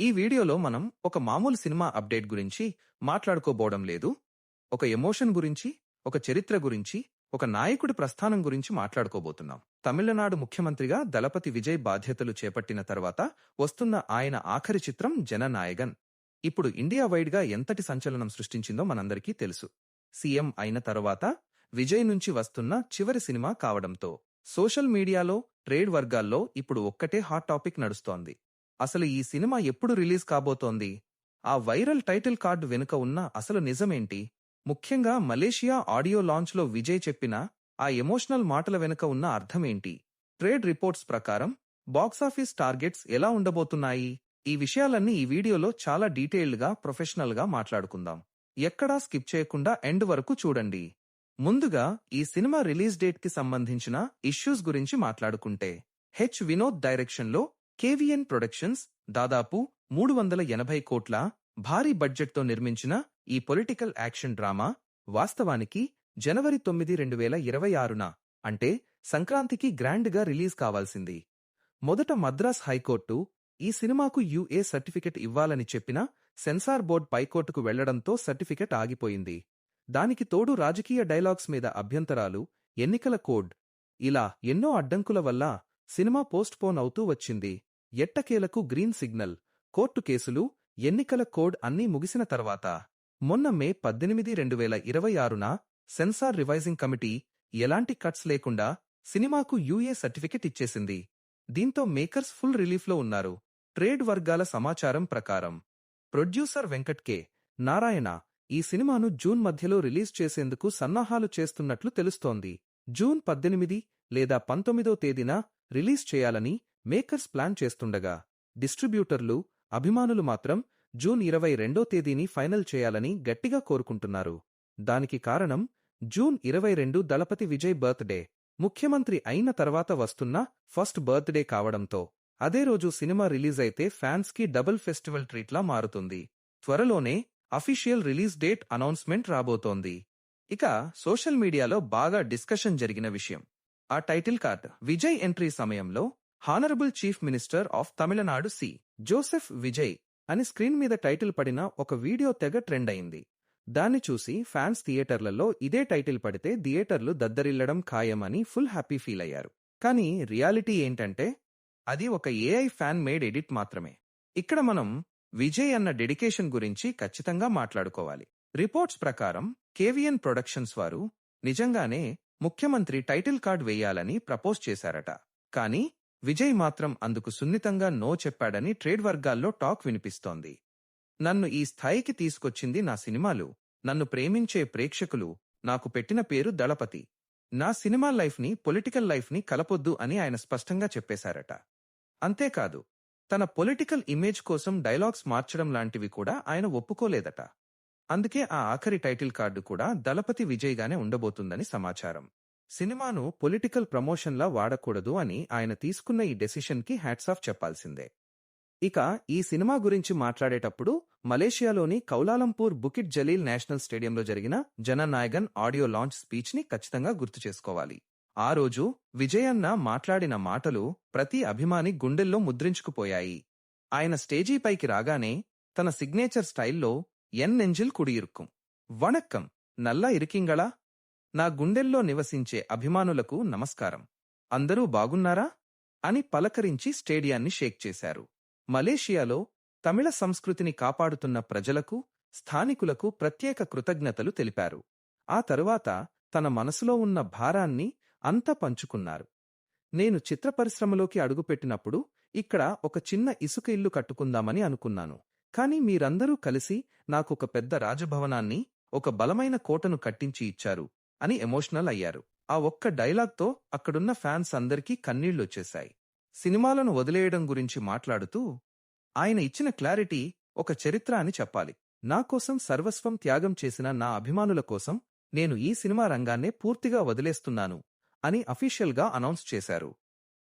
ఈ వీడియోలో మనం ఒక మామూలు సినిమా అప్డేట్ గురించి మాట్లాడుకోబోవడం లేదు. ఒక ఎమోషన్ గురించి, ఒక చరిత్ర గురించి, ఒక నాయకుడి ప్రస్థానం గురించి మాట్లాడుకోబోతున్నాం. తమిళనాడు ముఖ్యమంత్రిగా దళపతి విజయ్ బాధ్యతలు చేపట్టిన తర్వాత వస్తున్న ఆయన ఆఖరి చిత్రం జననాయగన్ ఇప్పుడు ఇండియా వైడ్ గా ఎంతటి సంచలనం సృష్టించిందో మనందరికీ తెలుసు. సీఎం అయిన తర్వాత విజయ్ నుంచి వస్తున్న చివరి సినిమా కావడంతో సోషల్ మీడియాలో, ట్రేడ్ వర్గాల్లో ఇప్పుడు ఒక్కటే హాట్ టాపిక్ నడుస్తోంది. అసలు ఈ సినిమా ఎప్పుడు రిలీజ్ కాబోతోంది? ఆ వైరల్ టైటిల్ కార్డు వెనుక ఉన్న అసలు నిజమేంటి? ముఖ్యంగా మలేషియా ఆడియో లాంచ్లో విజయ్ చెప్పిన ఆ ఎమోషనల్ మాటల వెనుక ఉన్న అర్థమేంటి? ట్రేడ్ రిపోర్ట్స్ ప్రకారం బాక్సాఫీస్ టార్గెట్స్ ఎలా ఉండబోతున్నాయి? ఈ విషయాలన్నీ ఈ వీడియోలో చాలా డీటెయిల్డ్గా, ప్రొఫెషనల్గా మాట్లాడుకుందాం. ఎక్కడా స్కిప్ చేయకుండా ఎండ్ వరకు చూడండి. ముందుగా ఈ సినిమా రిలీజ్ డేట్ కి సంబంధించిన ఇష్యూస్ గురించి మాట్లాడుకుంటే, వినోద్ డైరెక్షన్లో కేవీఎన్ ప్రొడక్షన్స్ దాదాపు 380 కోట్ల భారీ బడ్జెట్తో నిర్మించిన ఈ పొలిటికల్ యాక్షన్ డ్రామా వాస్తవానికి జనవరి 9, 2026న అంటే సంక్రాంతికి గ్రాండ్ గా రిలీజ్ కావాల్సింది. మొదట మద్రాస్ హైకోర్టు ఈ సినిమాకు యుఏ సర్టిఫికెట్ ఇవ్వాలని చెప్పినా సెన్సార్ బోర్డ్ పైకోర్టుకు వెళ్లడంతో సర్టిఫికెట్ ఆగిపోయింది. దానికి తోడు రాజకీయ డైలాగ్స్ మీద అభ్యంతరాలు, ఎన్నికల కోడ్, ఇలా ఎన్నో అడ్డంకుల వల్ల సినిమా పోస్ట్ పోన్ అవుతూ వచ్చింది. ఎట్టకేలకు గ్రీన్ సిగ్నల్, కోర్టు కేసులు, ఎన్నికల కోడ్ అన్నీ ముగిసిన తర్వాత మొన్న మే 18, 2026న సెన్సార్ రివైజింగ్ కమిటీ ఎలాంటి కట్స్ లేకుండా సినిమాకు యుఏ సర్టిఫికెట్ ఇచ్చేసింది. దీంతో మేకర్స్ ఫుల్ రిలీఫ్లో ఉన్నారు. ట్రేడ్ వర్గాల సమాచారం ప్రకారం ప్రొడ్యూసర్ వెంకట్ కె. నారాయణ ఈ సినిమాను జూన్ మధ్యలో రిలీజ్ చేసేందుకు సన్నాహాలు చేస్తున్నట్లు తెలుస్తోంది. జూన్ 18 లేదా 19వ తేదీన రిలీజ్ చేయాలని మేకర్స్ ప్లాన్ చేస్తుండగా, డిస్ట్రిబ్యూటర్లు, అభిమానులు మాత్రం జూన్ 22వ తేదీని ఫైనల్ చేయాలని గట్టిగా కోరుకుంటున్నారు. దానికి కారణం జూన్ 22 దళపతి విజయ్ బర్త్డే, ముఖ్యమంత్రి అయిన తర్వాత వస్తున్న ఫస్ట్ బర్త్డే కావడంతో అదే రోజు సినిమా రిలీజ్ అయితే ఫ్యాన్స్ కి డబుల్ ఫెస్టివల్ ట్రీట్లా మారుతుంది. త్వరలోనే అఫీషియల్ రిలీజ్ డేట్ అనౌన్స్మెంట్ రాబోతోంది. ఇక సోషల్ మీడియాలో బాగా డిస్కషన్ జరిగిన విషయం ఆ టైటిల్ కార్డ్. విజయ్ ఎంట్రీ సమయంలో honourable chief minister of Tamil Nadu C. Joseph Vijay అని స్క్రీన్ మీద టైటిల్ పడిన ఒక వీడియో తెగ ట్రెండ్ అయింది. దాన్ని చూసి ఫ్యాన్స్ థియేటర్లలో ఇదే టైటిల్ పడితే థియేటర్లు దద్దరిల్లడం ఖాయమని ఫుల్ హ్యాపీ ఫీల్ అయ్యారు. కానీ రియాలిటీ ఏంటంటే అది ఒక ఏఐ ఫ్యాన్ మేడ్ ఎడిట్ మాత్రమే. ఇక్కడ మనం విజయ్ అన్న డెడికేషన్ గురించి ఖచ్చితంగా మాట్లాడుకోవాలి. రిపోర్ట్స్ ప్రకారం కేవీఎన్ ప్రొడక్షన్స్ వారు నిజంగానే ముఖ్యమంత్రి టైటిల్ కార్డ్ వేయాలని ప్రపోజ్ చేశారట. కానీ విజయ్ మాత్రం అందుకు సున్నితంగా నో చెప్పాడని ట్రేడ్ వర్గాల్లో టాక్ వినిపిస్తోంది. నన్ను ఈ స్థాయికి తీసుకొచ్చింది నా సినిమాలు, నన్ను ప్రేమించే ప్రేక్షకులు, నాకు పెట్టిన పేరు దళపతి. నా సినిమా లైఫ్ని, పొలిటికల్ లైఫ్ని కలపొద్దు అని ఆయన స్పష్టంగా చెప్పేశారట. అంతేకాదు, తన పొలిటికల్ ఇమేజ్ కోసం డైలాగ్స్ మార్చడం లాంటివి కూడా ఆయన ఒప్పుకోలేదట. అందుకే ఆ ఆఖరి టైటిల్ కార్డు కూడా దళపతి విజయ్గానే ఉండబోతుందని సమాచారం. సినిమాను పొలిటికల్ ప్రమోషన్లా వాడకూడదు అని ఆయన తీసుకున్న ఈ డెసిషన్ కి హ్యాట్స్ ఆఫ్ చెప్పాల్సిందే. ఇక ఈ సినిమా గురించి మాట్లాడేటప్పుడు మలేషియాలోని కౌలాలంపూర్ బుకిట్ జలీల్ నేషనల్ స్టేడియంలో జరిగిన జననాయగన్ ఆడియో లాంచ్ స్పీచ్ ని ఖచ్చితంగా గుర్తు చేసుకోవాలి. ఆ రోజు విజయన్న మాట్లాడిన మాటలు ప్రతి అభిమాని గుండెల్లో ముద్రించుకుపోయాయి. ఆయన స్టేజీపైకి రాగానే తన సిగ్నేచర్ స్టైల్లో ఎన్ నెంజిల్ కుడియిరుక్కుం, వణక్కం, నల్లా ఇరికింగళా, నా గుండెల్లో నివసించే అభిమానులకు నమస్కారం, అందరూ బాగున్నారా అని పలకరించి స్టేడియాన్ని షేక్ చేశారు. మలేషియాలో తమిళ సంస్కృతిని కాపాడుతున్న ప్రజలకు, స్థానికులకు ప్రత్యేక కృతజ్ఞతలు తెలిపారు. ఆ తరువాత తన మనసులో ఉన్న భారాన్ని అంతా పంచుకున్నారు. నేను చిత్ర పరిశ్రమలోకి అడుగుపెట్టినప్పుడు ఇక్కడ ఒక చిన్న ఇసుక ఇల్లు కట్టుకుందామని అనుకున్నాను. కానీ మీరందరూ కలిసి నాకొక పెద్ద రాజభవనాన్ని, ఒక బలమైన కోటను కట్టించి ఇచ్చారు అని ఎమోషనల్ అయ్యారు. ఆ ఒక్క డైలాగ్తో అక్కడున్న ఫ్యాన్స్ అందరికీ కన్నీళ్లొచ్చేశాయి. సినిమాలను వదిలేయడం గురించి మాట్లాడుతూ ఆయన ఇచ్చిన క్లారిటీ ఒక చరిత్ర అని చెప్పాలి. నా కోసం సర్వస్వం త్యాగం చేసిన నా అభిమానుల కోసం నేను ఈ సినిమా రంగాన్నే పూర్తిగా వదిలేస్తున్నాను అని అఫీషియల్గా అనౌన్స్ చేశారు.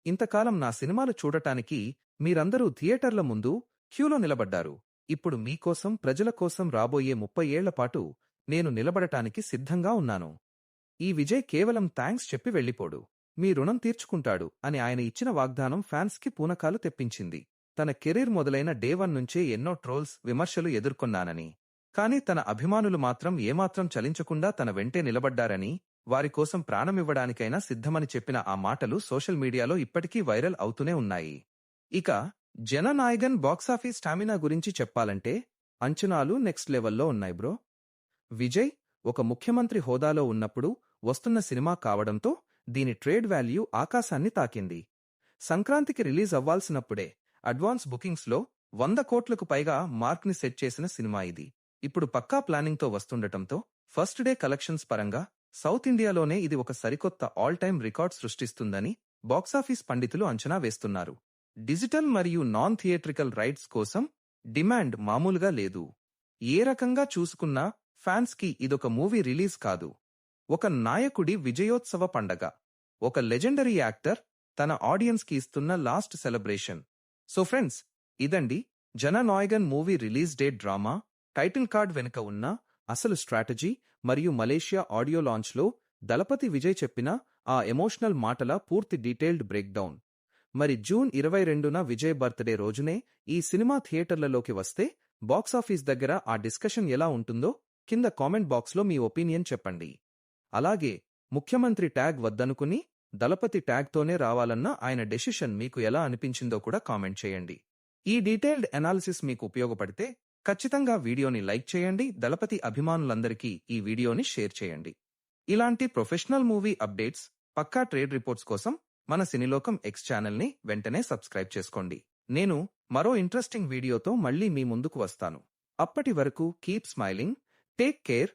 ఇంతకాలం నా సినిమాలు చూడటానికి మీరందరూ థియేటర్ల ముందు క్యూలో నిలబడ్డారు. ఇప్పుడు మీకోసం, ప్రజల కోసం రాబోయే 30 ఏళ్లపాటు నేను నిలబడటానికి సిద్ధంగా ఉన్నాను. ఈ విజయ్ కేవలం థ్యాంక్స్ చెప్పి వెళ్ళిపోడు, మీ రుణం తీర్చుకుంటాడు అని ఆయన ఇచ్చిన వాగ్దానం ఫ్యాన్స్ కి పూనకాలు తెప్పించింది. తన కెరీర్ మొదలైన డే 1 నుంచే ఎన్నో ట్రోల్స్, విమర్శలు ఎదుర్కొన్నానని, కానీ తన అభిమానులు మాత్రం ఏమాత్రం చలించకుండా తన వెంటే నిలబడ్డారని, వారి కోసం ప్రాణమివ్వడానికైనా సిద్ధమని చెప్పిన ఆ మాటలు సోషల్ మీడియాలో ఇప్పటికీ వైరల్ అవుతూనే ఉన్నాయి. ఇక జననాయగన్ బాక్సాఫీస్ స్టామినా గురించి చెప్పాలంటే అంచనాలు నెక్స్ట్ లెవెల్లో ఉన్నాయి బ్రో. విజయ్ ఒక ముఖ్యమంత్రి హోదాలో ఉన్నప్పుడు వస్తున్న సినిమా కావడంతో దీని ట్రేడ్ వాల్యూ ఆకాశాన్ని తాకింది. సంక్రాంతికి రిలీజ్ అవ్వాల్సినప్పుడే అడ్వాన్స్ బుకింగ్స్లో 100 కోట్లకు పైగా మార్క్ని సెట్ చేసిన సినిమా ఇది. ఇప్పుడు పక్కా ప్లానింగ్తో వస్తుండటంతో ఫస్ట్ డే కలెక్షన్స్ పరంగా సౌత్ ఇండియాలోనే ఇది ఒక సరికొత్త ఆల్ టైమ్ రికార్డ్ సృష్టిస్తుందని బాక్సాఫీస్ పండితులు అంచనా వేస్తున్నారు. డిజిటల్ మరియు నాన్ థియేట్రికల్ రైట్స్ కోసం డిమాండ్ మామూలుగా లేదు. ఏ రకంగా చూసుకున్నా ఫ్యాన్స్కి ఇదొక మూవీ రిలీజ్ కాదు, ఒక నాయకుడి విజయోత్సవ పండగ. ఒక లెజెండరీ యాక్టర్ తన ఆడియన్స్కి ఇస్తున్న లాస్ట్ సెలబ్రేషన్. సో ఫ్రెండ్స్, ఇదండి Jana Nayagan movie release date drama, title card వెనుక ఉన్న అసలు స్ట్రాటజీ మరియు మలేషియా ఆడియో లాంచ్లో దళపతి విజయ్ చెప్పిన ఆ ఎమోషనల్ మాటల పూర్తి డీటెయిల్డ్ బ్రేక్డౌన్. మరి జూన్ 22న విజయ్ బర్త్డే రోజునే ఈ సినిమా థియేటర్లలోకి వస్తే బాక్సాఫీస్ దగ్గర ఆ డిస్కషన్ ఎలా ఉంటుందో కింద కామెంట్ బాక్స్లో మీ ఒపీనియన్ చెప్పండి. అలాగే ముఖ్యమంత్రి ట్యాగ్ వద్దనుకుని దళపతి ట్యాగ్తోనే రావాలన్న ఆయన డెసిషన్ మీకు ఎలా అనిపించిందో కూడా కామెంట్ చేయండి. ఈ డీటెయిల్డ్ అనాలిసిస్ మీకు ఉపయోగపడితే ఖచ్చితంగా వీడియోని లైక్ చేయండి. దళపతి అభిమానులందరికీ ఈ వీడియోని షేర్ చేయండి. ఇలాంటి ప్రొఫెషనల్ మూవీ అప్డేట్స్, పక్కా ట్రేడ్ రిపోర్ట్స్ కోసం మన సినీలోకం ఎక్స్ ఛానల్ని వెంటనే సబ్స్క్రైబ్ చేసుకోండి. నేను మరో ఇంట్రెస్టింగ్ వీడియోతో మళ్ళీ మీ ముందుకు వస్తాను. అప్పటి వరకు కీప్ స్మైలింగ్, టేక్ కేర్,